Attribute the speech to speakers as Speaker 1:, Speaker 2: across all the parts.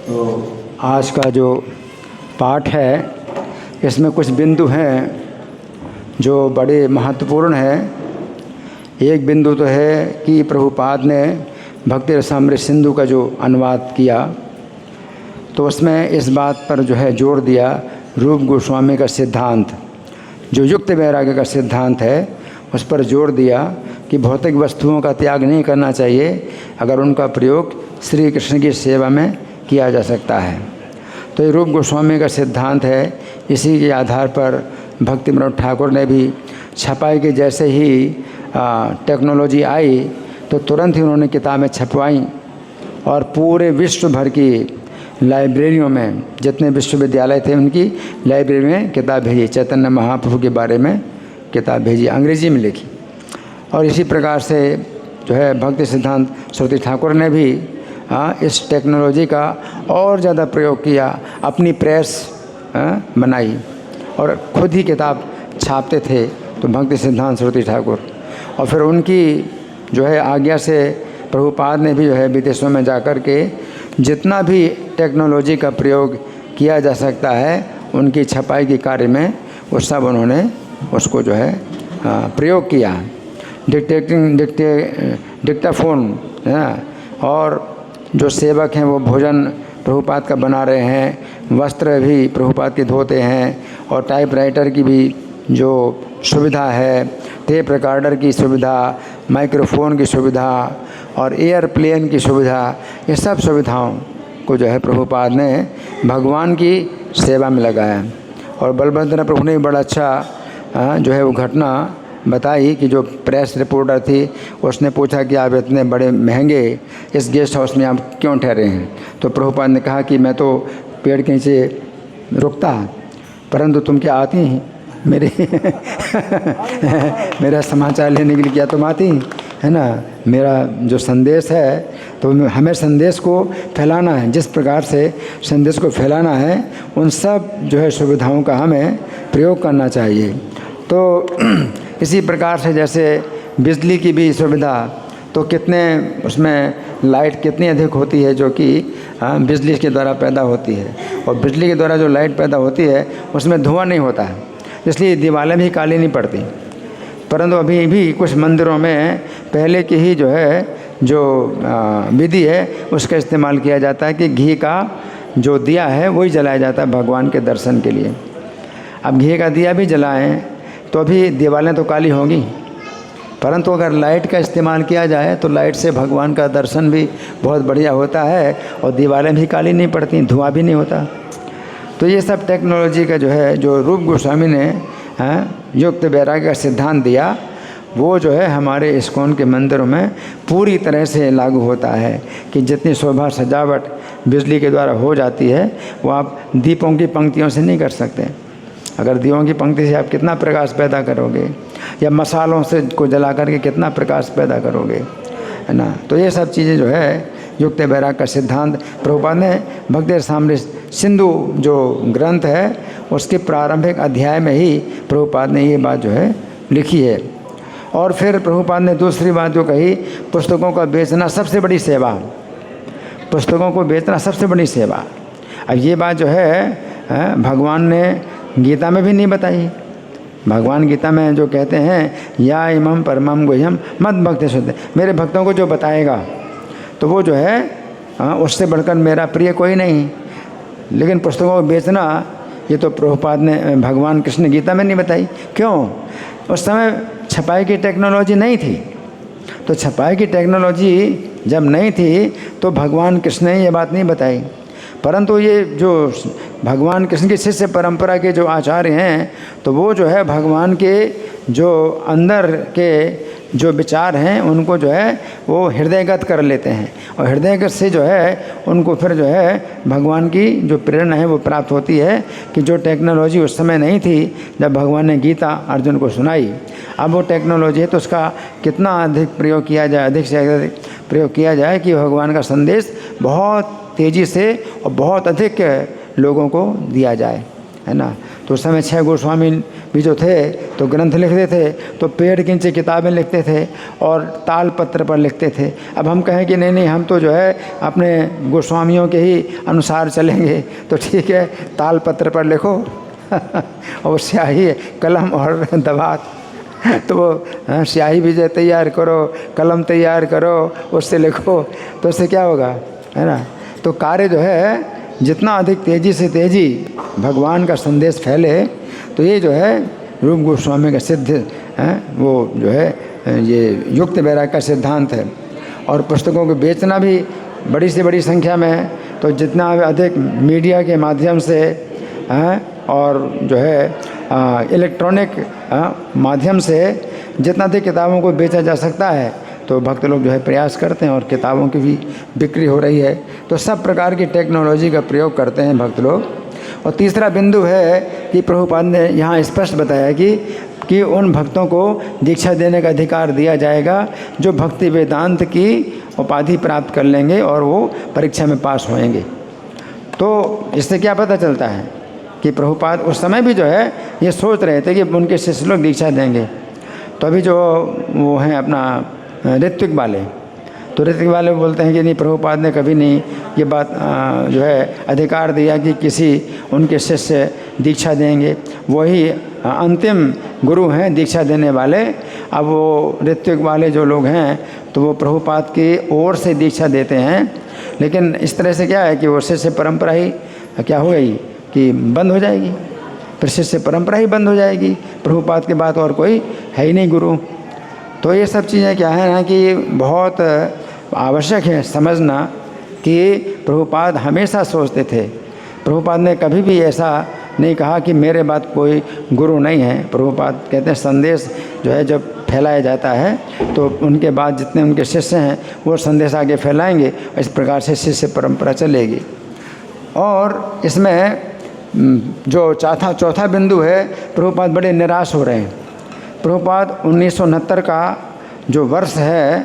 Speaker 1: तो आज का जो पाठ है इसमें कुछ बिंदु हैं जो बड़े महत्वपूर्ण हैं। एक बिंदु तो है कि प्रभुपाद ने भक्ति रसामृत सिंधु का जो अनुवाद किया तो उसमें इस बात पर जो है जोर दिया, रूप गोस्वामी का सिद्धांत जो युक्त वैराग्य का सिद्धांत है उस पर जोर दिया कि भौतिक वस्तुओं का त्याग नहीं करना चाहिए अगर उनका प्रयोग श्री कृष्ण की सेवा में किया जा सकता है। तो ये रूप गोस्वामी का सिद्धांत है। इसी के आधार पर भक्ति विनोद ठाकुर ने भी छपाई के जैसे ही टेक्नोलॉजी आई तो तुरंत ही उन्होंने किताबें छपवाईं और पूरे विश्व भर की लाइब्रेरियों में जितने विश्वविद्यालय थे उनकी लाइब्रेरी में किताब भेजी, चैतन्य महाप्रभु के बारे में किताब भेजी, अंग्रेजी में लिखी। और इसी प्रकार से जो है भक्ति सिद्धांत सरस्वती ठाकुर ने भी इस टेक्नोलॉजी का और ज़्यादा प्रयोग किया, अपनी प्रेस बनाई और खुद ही किताब छापते थे। तो भक्ति सिद्धांत सरस्वती ठाकुर और फिर उनकी जो है आज्ञा से प्रभुपाद ने भी जो है विदेशों में जाकर के जितना भी टेक्नोलॉजी का प्रयोग किया जा सकता है उनकी छपाई के कार्य में वो सब उन्होंने उसको जो है प्रयोग किया। डिक्टाफोन और जो सेवक हैं वो भोजन प्रभुपाद का बना रहे हैं, वस्त्र भी प्रभुपाद के धोते हैं और टाइपराइटर की भी जो सुविधा है, टेप रिकॉर्डर की सुविधा, माइक्रोफोन की सुविधा और एयरप्लेन की सुविधा, ये सब सुविधाओं को जो है प्रभुपाद ने भगवान की सेवा में लगाया। और बलभद्र प्रभु ने बड़ा अच्छा जो है वो घटना बताई कि जो प्रेस रिपोर्टर थी उसने पूछा कि आप इतने बड़े महंगे इस गेस्ट हाउस में आप क्यों ठहरे हैं। तो प्रभुपाद ने कहा कि मैं तो पेड़ के नीचे रुकता परंतु तुम क्या आती मेरे मेरा समाचार लेने के लिए, क्या तुम आती है ना। मेरा जो संदेश है तो हमें संदेश को फैलाना है, जिस प्रकार से संदेश को फैलाना है उन सब जो है सुविधाओं का हमें प्रयोग करना चाहिए। तो इसी प्रकार से जैसे बिजली की भी सुविधा, तो कितने उसमें लाइट कितनी अधिक होती है जो कि बिजली के द्वारा पैदा होती है और बिजली के द्वारा जो लाइट पैदा होती है उसमें धुआं नहीं होता है, इसलिए दीवारें भी काली नहीं पड़ती। परंतु अभी भी कुछ मंदिरों में पहले की ही जो है जो विधि है उसका इस्तेमाल किया जाता है कि घी का जो दिया है वही जलाया जाता है भगवान के दर्शन के लिए। अब घी का दिया भी जलाएं तो अभी दीवारें तो काली होंगी, परंतु अगर लाइट का इस्तेमाल किया जाए तो लाइट से भगवान का दर्शन भी बहुत बढ़िया होता है और दीवारें भी काली नहीं पड़ती, धुआं भी नहीं होता। तो ये सब टेक्नोलॉजी का जो है जो रूप गोस्वामी ने युक्त वैराग्य का सिद्धांत दिया वो जो है हमारे इस्कॉन के मंदिरों में पूरी तरह से लागू होता है कि जितनी शोभा सजावट बिजली के द्वारा हो जाती है वो आप दीपों की पंक्तियों से नहीं कर सकते। अगर दीपों की पंक्ति से आप कितना प्रकाश पैदा करोगे या मसालों से को जला करके कितना प्रकाश पैदा करोगे, है ना। तो ये सब चीज़ें जो है युक्त वैराग्य का सिद्धांत प्रभुपाद ने भक्ति रसामृत सिंधु जो ग्रंथ है उसके प्रारंभिक अध्याय में ही प्रभुपाद ने ये बात जो है लिखी है। और फिर प्रभुपाद ने दूसरी बात जो कही, पुस्तकों का बेचना सबसे बड़ी सेवा, पुस्तकों को बेचना सबसे बड़ी सेवा। अब ये बात जो है भगवान ने गीता में भी नहीं बताई। भगवान गीता में जो कहते हैं या इमम परमम गुह्यम मद भक्त शुद्ध, मेरे भक्तों को जो बताएगा तो वो जो है उससे बढ़कर मेरा प्रिय कोई नहीं। लेकिन पुस्तकों को बेचना ये तो प्रभुपाद ने भगवान कृष्ण गीता में नहीं बताई। क्यों? उस समय छपाई की टेक्नोलॉजी नहीं थी। तो छपाई की टेक्नोलॉजी जब नहीं थी तो भगवान कृष्ण ने ये बात नहीं बताई। परंतु ये जो भगवान कृष्ण की शिष्य परंपरा के जो आचार्य हैं तो वो जो है भगवान के जो अंदर के जो विचार हैं उनको जो है वो हृदयगत कर लेते हैं और हृदयगत से जो है उनको फिर जो है भगवान की जो प्रेरणा है वो प्राप्त होती है कि जो टेक्नोलॉजी उस समय नहीं थी जब भगवान ने गीता अर्जुन को सुनाई, अब वो टेक्नोलॉजी है तो उसका कितना अधिक प्रयोग किया जाए, अधिक से अधिक प्रयोग किया जाए कि भगवान का संदेश बहुत तेज़ी से और बहुत अधिक लोगों को दिया जाए, है ना। तो तो उस समय 6 गोस्वामी भी जो थे तो ग्रंथ लिखते थे, तो पेड़ के नीचे किताबें लिखते थे और ताल पत्र पर लिखते थे। अब हम कहें कि नहीं नहीं, हम तो जो है अपने गोस्वामियों के ही अनुसार चलेंगे, तो ठीक है, ताल पत्र पर लिखो और स्याही कलम और दवात, तो वो स्याही भी जो तैयार करो, कलम तैयार करो, उससे लिखो, तो उससे क्या होगा, है ना। तो कार्य जो है जितना अधिक तेज़ी से तेज़ी भगवान का संदेश फैले, तो ये जो है रूप गोस्वामी का सिद्ध है, वो जो है ये युक्त वैराग्य का सिद्धांत है। और पुस्तकों को बेचना भी बड़ी से बड़ी संख्या में है, तो जितना अधिक मीडिया के माध्यम से और जो है इलेक्ट्रॉनिक माध्यम से जितना अधिक किताबों को बेचा जा सकता है, तो भक्त लोग जो है प्रयास करते हैं और किताबों की भी बिक्री हो रही है। तो सब प्रकार की टेक्नोलॉजी का प्रयोग करते हैं भक्त लोग। और तीसरा बिंदु है कि प्रभुपाद ने यहाँ स्पष्ट बताया कि उन भक्तों को दीक्षा देने का अधिकार दिया जाएगा जो भक्ति वेदांत की उपाधि प्राप्त कर लेंगे और वो परीक्षा में पास होएंगे। तो इससे क्या पता चलता है कि प्रभुपाद उस समय भी जो है ये सोच रहे थे कि उनके शिष्य लोग दीक्षा देंगे। तो अभी जो वो हैं अपना ऋत्विक वाले, तो ऋत्विक वाले बोलते हैं कि नहीं, प्रभुपाद ने कभी नहीं ये बात जो है अधिकार दिया कि किसी उनके शिष्य दीक्षा देंगे, वही अंतिम गुरु हैं दीक्षा देने वाले। अब वो ऋत्विक वाले जो लोग हैं तो वो प्रभुपाद की ओर से दीक्षा देते हैं, लेकिन इस तरह से क्या है कि वो शिष्य परंपरा ही क्या हो गई कि बंद हो जाएगी, फिर शिष्य परंपरा ही बंद हो जाएगी, प्रभुपाद के बाद और कोई है ही नहीं गुरु। तो ये सब चीज़ें क्या है ना कि बहुत आवश्यक है समझना कि प्रभुपाद हमेशा सोचते थे, प्रभुपाद ने कभी भी ऐसा नहीं कहा कि मेरे बाद कोई गुरु नहीं है। प्रभुपाद कहते हैं संदेश जो है जब फैलाया जाता है तो उनके बाद जितने उनके शिष्य हैं वो संदेश आगे फैलाएंगे, इस प्रकार से शिष्य परंपरा चलेगी। और इसमें जो चौथा बिंदु है, प्रभुपाद बड़े निराश हो रहे हैं। प्रभुपाद 1969 का जो वर्ष है,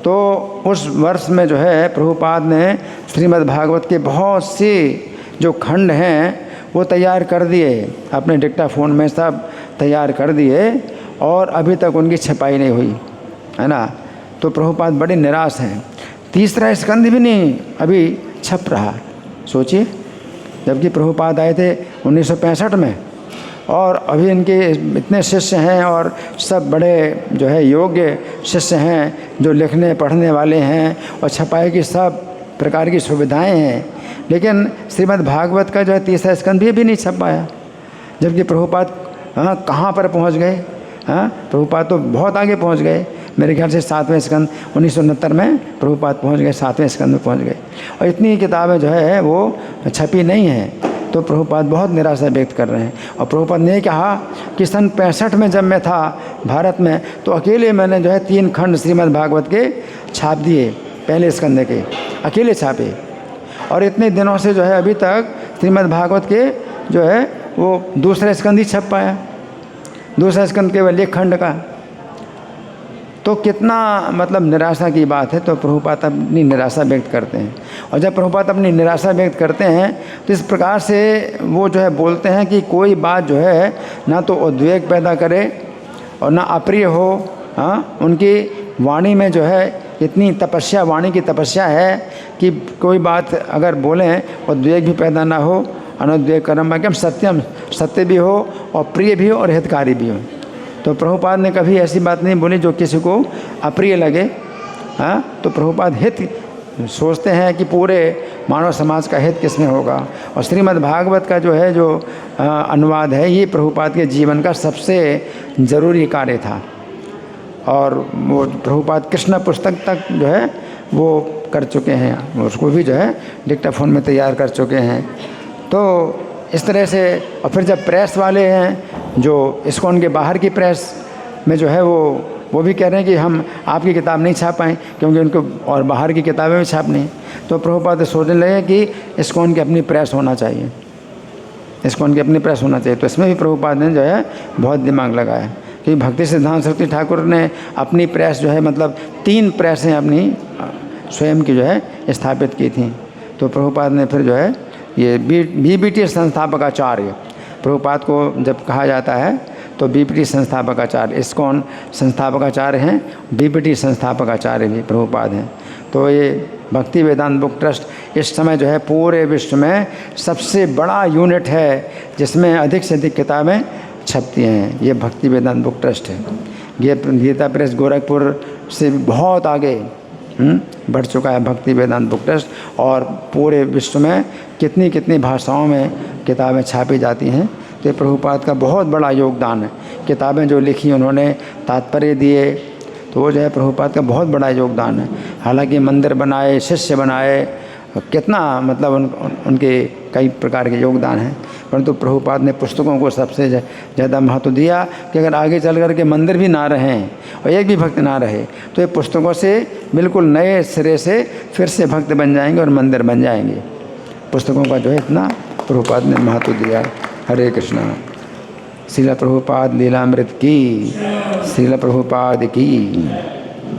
Speaker 1: तो उस वर्ष में जो है प्रभुपाद ने श्रीमद् भागवत के बहुत से जो खंड हैं वो तैयार कर दिए, अपने डिक्टाफोन में सब तैयार कर दिए और अभी तक उनकी छपाई नहीं हुई, है ना। तो प्रभुपाद बड़े निराश हैं। तीसरा स्कंद भी नहीं अभी छप रहा, सोचिए, जबकि प्रभुपाद आए थे 1965 में और अभी इनके इतने शिष्य हैं और सब बड़े जो है योग्य शिष्य हैं जो लिखने पढ़ने वाले हैं और छपाई की सब प्रकार की सुविधाएं हैं, लेकिन श्रीमद् भागवत का जो है तीसरा स्कंद भी नहीं छप पाया। जबकि प्रभुपाद कहाँ पर पहुँच गए, प्रभुपाद तो बहुत आगे पहुँच गए, मेरे ख्याल से 7वें स्कंद 1969 में प्रभुपाद पहुँच गए, 7वें स्कंद में पहुँच गए और इतनी किताबें जो है वो छपी नहीं हैं। तो प्रभुपाद बहुत निराशा व्यक्त कर रहे हैं। और प्रभुपाद ने कहा कि सन 65 में जब मैं था भारत में, तो अकेले मैंने जो है 3 खंड श्रीमद् भागवत के छाप दिए, पहले स्कंद के अकेले छापे, और इतने दिनों से जो है अभी तक श्रीमद् भागवत के जो है वो दूसरा स्कंद ही छप पाया, दूसरा स्कंद केवल 1 खंड का। तो कितना मतलब निराशा की बात है। तो प्रभुपाद अपनी निराशा व्यक्त करते हैं, और जब प्रभुपाद अपनी निराशा व्यक्त करते हैं तो इस प्रकार से वो जो है बोलते हैं कि कोई बात जो है ना तो उद्वेग पैदा करे और ना अप्रिय हो। उनकी वाणी में जो है इतनी तपस्या, वाणी की तपस्या है कि कोई बात अगर बोलें उद्वेग भी पैदा ना हो, अनुद्वेग कर्म भाग्यम, सत्यम, सत्य भी हो और प्रिय भी हो और हितकारी भी हो। तो प्रभुपाद ने कभी ऐसी बात नहीं बोली जो किसी को अप्रिय लगे। तो प्रभुपाद हित सोचते हैं कि पूरे मानव समाज का हित किसमें होगा, और श्रीमद् भागवत का जो है जो अनुवाद है ये प्रभुपाद के जीवन का सबसे ज़रूरी कार्य था। और वो प्रभुपाद कृष्ण पुस्तक तक जो है वो कर चुके हैं, उसको भी जो है डिक्टाफोन में तैयार कर चुके हैं। तो इस तरह से, और फिर जब प्रेस वाले हैं जो इस्कॉन के बाहर की प्रेस में जो है वो भी कह रहे हैं कि हम आपकी किताब नहीं छाप पाएँ क्योंकि उनको और बाहर की किताबें भी छापनी। तो प्रभुपाद सोचने लगे कि इस्कॉन की अपनी प्रेस होना चाहिए, इस्कॉन की अपनी प्रेस होना चाहिए। तो इसमें भी प्रभुपाद ने जो है बहुत दिमाग लगाया, क्योंकि भक्ति सिद्धांत सरस्वती ठाकुर ने अपनी प्रेस जो है मतलब 3 प्रेसें अपनी स्वयं की जो है स्थापित की थी। तो प्रभुपाद ने फिर जो है ये BBT संस्थापकाचार्य प्रभुपाद को जब कहा जाता है तो बीपीटी संस्थापकाचार्य, इस्कॉन संस्थापकाचार्य हैं, बीपीटी संस्थापकाचार्य भी प्रभुपाद हैं। तो ये भक्ति वेदांत बुक ट्रस्ट इस समय जो है पूरे विश्व में सबसे बड़ा यूनिट है जिसमें अधिक से अधिक किताबें छपती हैं। ये भक्ति वेदांत बुक ट्रस्ट है। ये गीता प्रेस गोरखपुर से बहुत आगे बढ़ चुका है भक्ति वेदांत बुक ट्रस्ट, और पूरे विश्व में कितनी कितनी भाषाओं में किताबें छापी जाती हैं। तो ये प्रभुपाद का बहुत बड़ा योगदान है। किताबें जो लिखी उन्होंने, तात्पर्य दिए, तो वो जो है प्रभुपाद का बहुत बड़ा योगदान है। हालांकि मंदिर बनाए, शिष्य बनाए, कितना मतलब उनके कई प्रकार के योगदान हैं, परंतु प्रभुपाद ने पुस्तकों को सबसे ज़्यादा महत्व दिया कि अगर आगे चल कर के मंदिर भी ना रहें और एक भी भक्त ना रहे तो ये पुस्तकों से बिल्कुल नए सिरे से फिर से भक्त बन जाएंगे और मंदिर बन जाएंगे। पुस्तकों का जो है इतना प्रभुपाद ने महत्व दिया। हरे कृष्णा। श्रील प्रभुपाद लीलामृत की, श्रील प्रभुपाद की।